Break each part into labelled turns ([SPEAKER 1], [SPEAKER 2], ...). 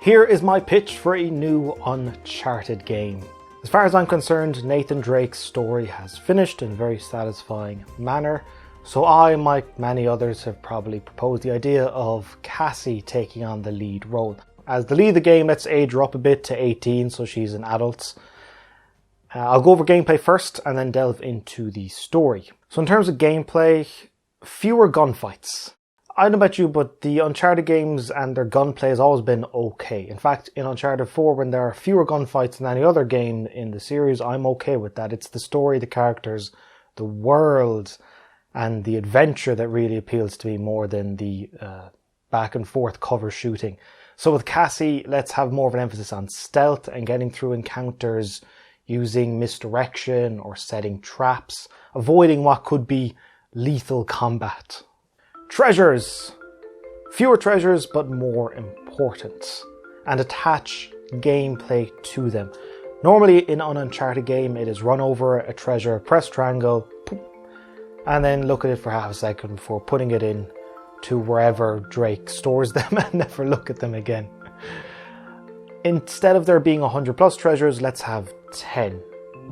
[SPEAKER 1] Here is my pitch for a new Uncharted game. As far as I'm concerned, Nathan Drake's story has finished in a very satisfying manner, so I, like many others, have probably proposed the idea of Cassie taking on the lead role. As the lead of the game, let's age her up a bit to 18, so she's an adult. I'll go over gameplay first and then delve into the story. So in terms of gameplay, fewer gunfights. I don't know about you, but the Uncharted games and their gunplay has always been okay. In fact, in Uncharted 4, when there are fewer gunfights than any other game in the series, I'm okay with that. It's the story, the characters, the world, and the adventure that really appeals to me more than the back and forth cover shooting. So with Cassie, let's have more of an emphasis on stealth and getting through encounters using misdirection or setting traps, avoiding what could be lethal combat. Treasures. Fewer treasures, but more important. And attach gameplay to them. Normally in an Uncharted game, it is run over a treasure, press triangle, and then look at it for half a second before putting it in to wherever Drake stores them and never look at them again. Instead of there being 100 plus treasures, let's have 10.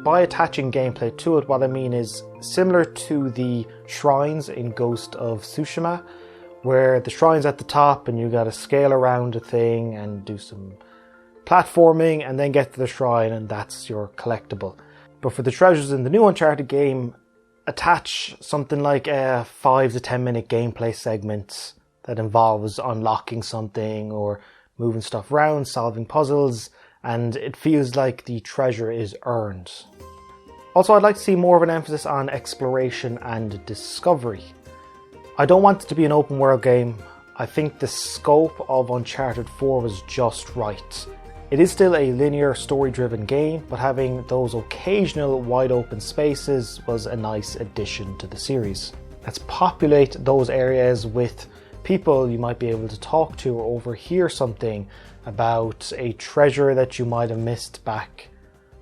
[SPEAKER 1] By attaching gameplay to it, what I mean is similar to the shrines in Ghost of Tsushima, where the shrine's at the top and you gotta scale around a thing and do some platforming and then get to the shrine and that's your collectible. But for the treasures in the new Uncharted game, attach something like a 5 to 10 minute gameplay segment that involves unlocking something or moving stuff around, solving puzzles, and it feels like the treasure is earned. Also, I'd like to see more of an emphasis on exploration and discovery. I don't want it to be an open world game. I think the scope of Uncharted 4 was just right. It is still a linear story-driven game, but having those occasional wide open spaces was a nice addition to the series. Let's populate those areas with people you might be able to talk to or overhear something about a treasure that you might have missed back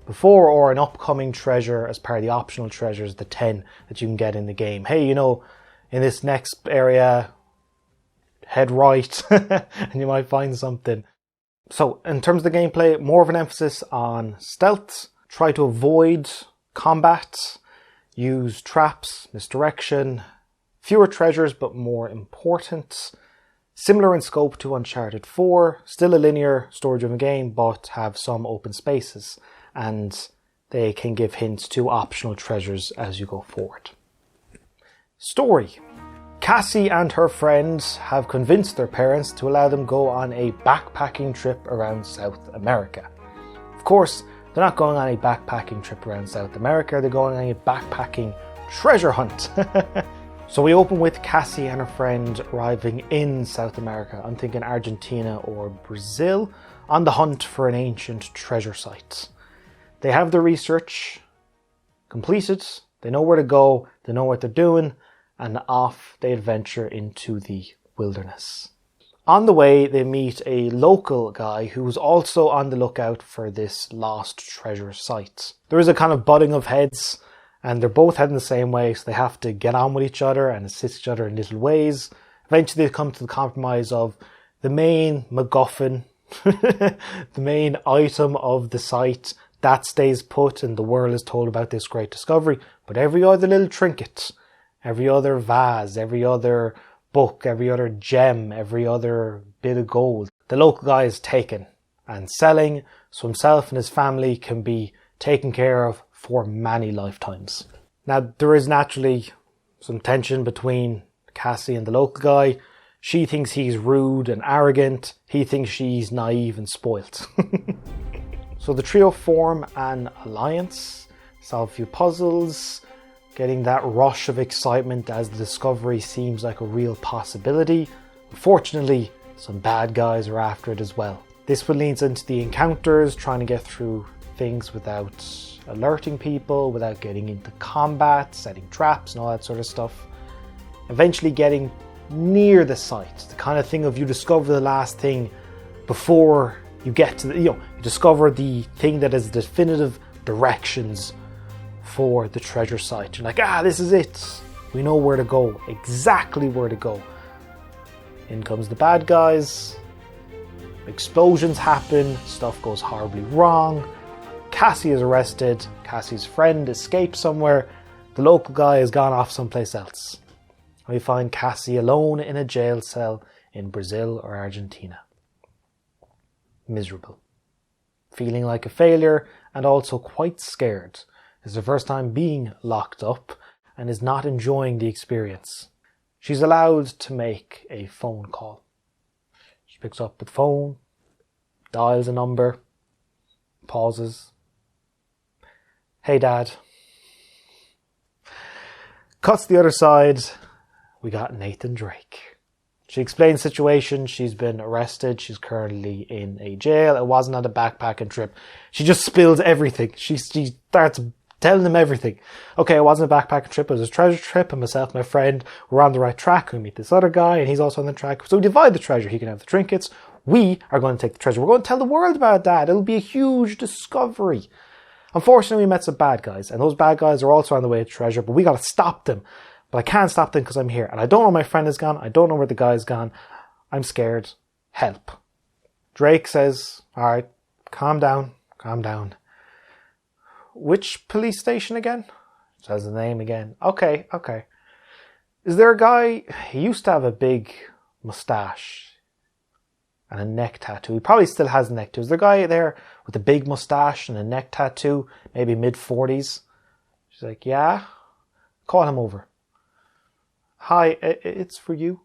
[SPEAKER 1] before, or an upcoming treasure as part of the optional treasures, the 10 that you can get in the game. Hey, you know, in this next area, head right and you might find something. So in terms of the gameplay, more of an emphasis on stealth, try to avoid combat, use traps, misdirection, fewer treasures but more important. Similar in scope to Uncharted 4, still a linear story-driven game, but have some open spaces, and they can give hints to optional treasures as you go forward. Story. Cassie and her friends have convinced their parents to allow them go on a backpacking trip around South America. Of course, they're not going on a backpacking trip around South America, they're going on a backpacking treasure hunt. So we open with Cassie and her friend arriving in South America, I'm thinking Argentina or Brazil, on the hunt for an ancient treasure site. They have their research completed, they know where to go, they know what they're doing, and off they adventure into the wilderness. On the way, they meet a local guy who's also on the lookout for this lost treasure site. There is a kind of butting of heads, and they're both heading the same way, so they have to get on with each other and assist each other in little ways. Eventually they come to the compromise of the main MacGuffin, the main item of the site, that stays put and the world is told about this great discovery. But every other little trinket, every other vase, every other book, every other gem, every other bit of gold, the local guy is taken and selling, so himself and his family can be taken care of for many lifetimes. Now, there is naturally some tension between Cassie and the local guy. She thinks he's rude and arrogant. He thinks she's naive and spoilt. So the trio form an alliance, solve a few puzzles, getting that rush of excitement as the discovery seems like a real possibility. Unfortunately, some bad guys are after it as well. This will lead into the encounters, trying to get through things without alerting people, without getting into combat, setting traps and all that sort of stuff. Eventually getting near the site, the kind of thing of you discover the last thing before you get to the, you discover the thing that is definitive directions for the treasure site. You're like, this is it. We know where to go, exactly where to go. In comes the bad guys. Explosions happen, stuff goes horribly wrong. Cassie is arrested, Cassie's friend escapes somewhere, the local guy has gone off someplace else. We find Cassie alone in a jail cell in Brazil or Argentina. Miserable. Feeling like a failure and also quite scared. It's her first time being locked up and is not enjoying the experience. She's allowed to make a phone call. She picks up the phone, dials a number, pauses. Hey Dad. Cuts the other side. We got Nathan Drake. She explains the situation. She's been arrested. She's currently in a jail. It wasn't at a backpacking trip. She just spills everything. She starts telling them everything. Okay, it wasn't a backpacking trip. It was a treasure trip. And myself and my friend were on the right track. We meet this other guy and he's also on the track. So we divide the treasure. He can have the trinkets. We are going to take the treasure. We're going to tell the world about it, Dad. It'll be a huge discovery. Unfortunately, we met some bad guys. And those bad guys are also on the way to treasure. But we got to stop them. But I can't stop them because I'm here. And I don't know where my friend is gone. I don't know where the guy's gone. I'm scared. Help. Drake says, all right, calm down, calm down. Which police station again? Says the name again. Okay. Is there a guy, he used to have a big mustache and a neck tattoo. He probably still has a neck tattoo. Is there a guy there with a big mustache and a neck tattoo, maybe mid-40s? She's like, yeah. Call him over. Hi, it's for you.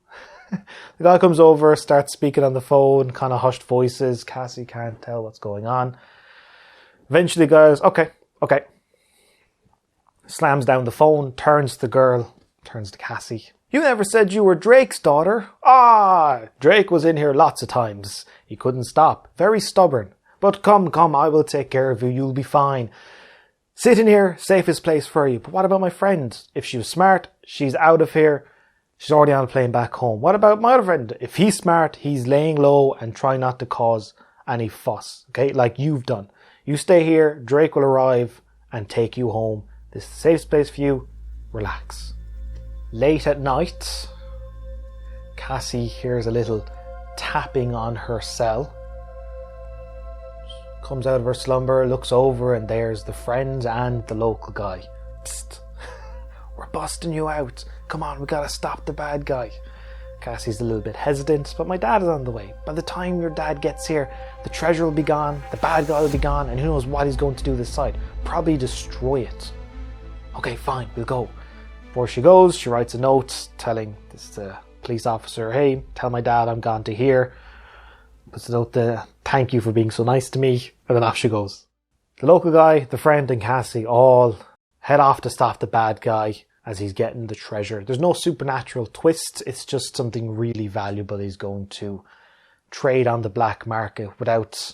[SPEAKER 1] The guy comes over, starts speaking on the phone, kind of hushed voices. Cassie can't tell what's going on. Eventually the guy goes, okay. Slams down the phone, turns to the girl, turns to Cassie. You never said you were Drake's daughter. Drake was in here lots of times. He couldn't stop. Very stubborn. But come, I will take care of you. You'll be fine. Sit in here, safest place for you. But what about my friend? If she was smart, she's out of here. She's already on a plane back home. What about my other friend? If he's smart, he's laying low and trying not to cause any fuss. Okay, like you've done. You stay here, Drake will arrive and take you home. This is the safest place for you. Relax. Late at night, Cassie hears a little tapping on her cell. Comes out of her slumber, looks over, and there's the friend and the local guy. Psst. We're busting you out. Come on, we gotta stop the bad guy. Cassie's a little bit hesitant, but my dad is on the way. By the time your dad gets here, the treasure will be gone, the bad guy will be gone, and who knows what he's going to do this side. Probably destroy it. Okay, fine, we'll go. Before she goes, she writes a note telling this police officer, hey, tell my dad I'm gone to here. Puts a note there, thank you for being so nice to me, and then off she goes. The local guy, the friend, and Cassie all head off to stop the bad guy as he's getting the treasure. There's no supernatural twist, it's just something really valuable he's going to trade on the black market without,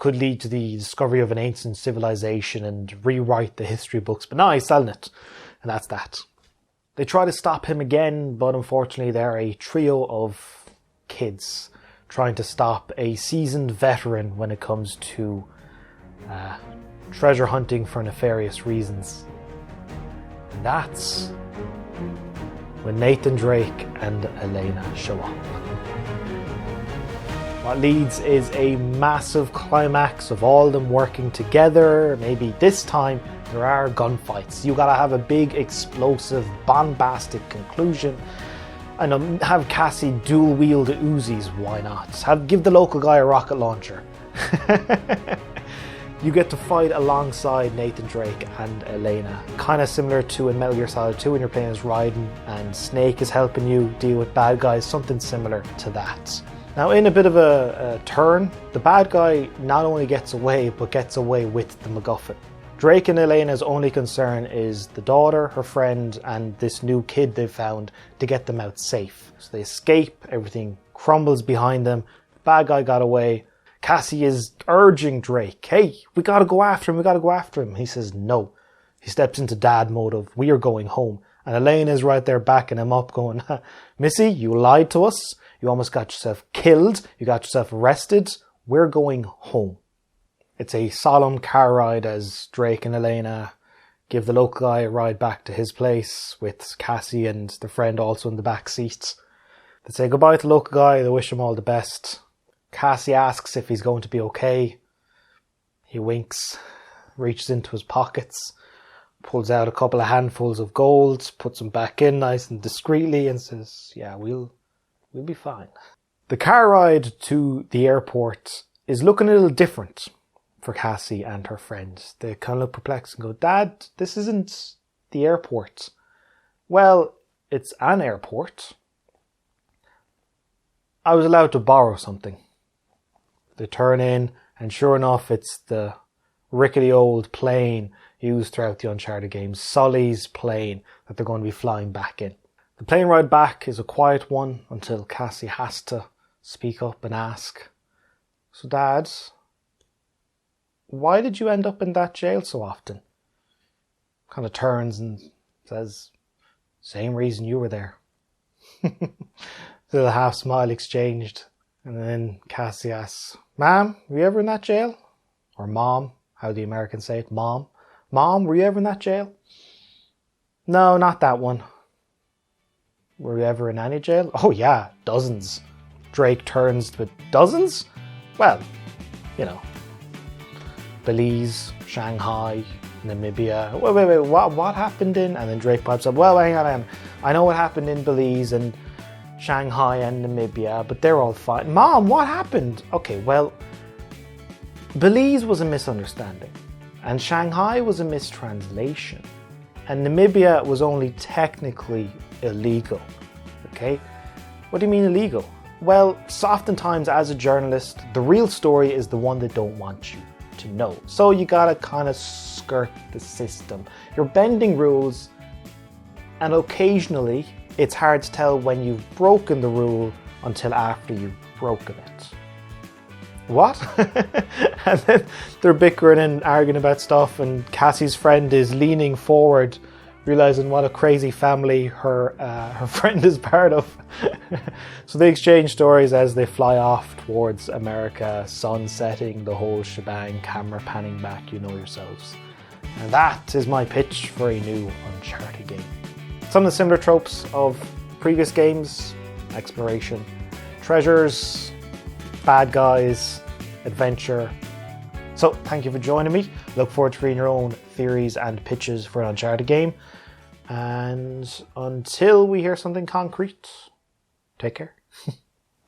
[SPEAKER 1] could lead to the discovery of an ancient civilization and rewrite the history books. But no, he's selling it, and that's that. They try to stop him again, but unfortunately they're a trio of kids trying to stop a seasoned veteran when it comes to treasure hunting for nefarious reasons. And that's when Nathan Drake and Elena show up. What leads is a massive climax of all them working together. Maybe this time there are gunfights. You gotta have a big, explosive, bombastic conclusion. And have Cassie dual wield the Uzis, why not? Give the local guy a rocket launcher. You get to fight alongside Nathan Drake and Elena. Kind of similar to in Metal Gear Solid 2 when you're playing as Raiden and Snake is helping you deal with bad guys, something similar to that. Now in a bit of a turn, the bad guy not only gets away, but gets away with the MacGuffin. Drake and Elena's only concern is the daughter, her friend, and this new kid they've found to get them out safe. So they escape, everything crumbles behind them, the bad guy got away. Cassie is urging Drake, hey, we gotta go after him. He says no. He steps into dad mode of, we are going home. And Elena's right there backing him up going, Missy, you lied to us. You almost got yourself killed. You got yourself arrested. We're going home. It's a solemn car ride as Drake and Elena give the local guy a ride back to his place with Cassie and the friend also in the back seat. They say goodbye to the local guy. They wish him all the best. Cassie asks if he's going to be okay. He winks, reaches into his pockets, pulls out a couple of handfuls of gold, puts them back in nice and discreetly, and says, yeah, we'll be fine. The car ride to the airport is looking a little different for Cassie and her friend. They kind of look perplexed and go, Dad, this isn't the airport. Well, it's an airport. I was allowed to borrow something. They turn in, and sure enough, it's the rickety old plane used throughout the Uncharted games, Sully's plane that they're going to be flying back in. The plane ride back is a quiet one until Cassie has to speak up and ask, so Dad, why did you end up in that jail so often? Kind of turns and says, same reason you were there. Little half smile exchanged, and then Cassie asks, Mom, were you ever in that jail? Or Mom, how the Americans say it, Mom. Mom, were you ever in that jail? No, not that one. Were you ever in any jail? Oh yeah, dozens. Drake turns with dozens? Well, you know, Belize, Shanghai, Namibia. Wait, what happened in? And then Drake pipes up, well, hang on. I know what happened in Belize and Shanghai and Namibia, but they're all fine. Mom, what happened? Okay, well, Belize was a misunderstanding, and Shanghai was a mistranslation, and Namibia was only technically illegal. Okay? What do you mean illegal? Well, oftentimes as a journalist, the real story is the one they don't want you to know. So you gotta kind of skirt the system. You're bending rules, and occasionally it's hard to tell when you've broken the rule until after you've broken it. What? And then they're bickering and arguing about stuff, and Cassie's friend is leaning forward, realizing what a crazy family her friend is part of. So they exchange stories as they fly off towards America, sun setting, the whole shebang, camera panning back, you know yourselves. And that is my pitch for a new Uncharted game. Some of the similar tropes of previous games: exploration, treasures, bad guys, adventure. So thank you for joining me. Look forward to reading your own theories and pitches for an Uncharted game. And until we hear something concrete, take care.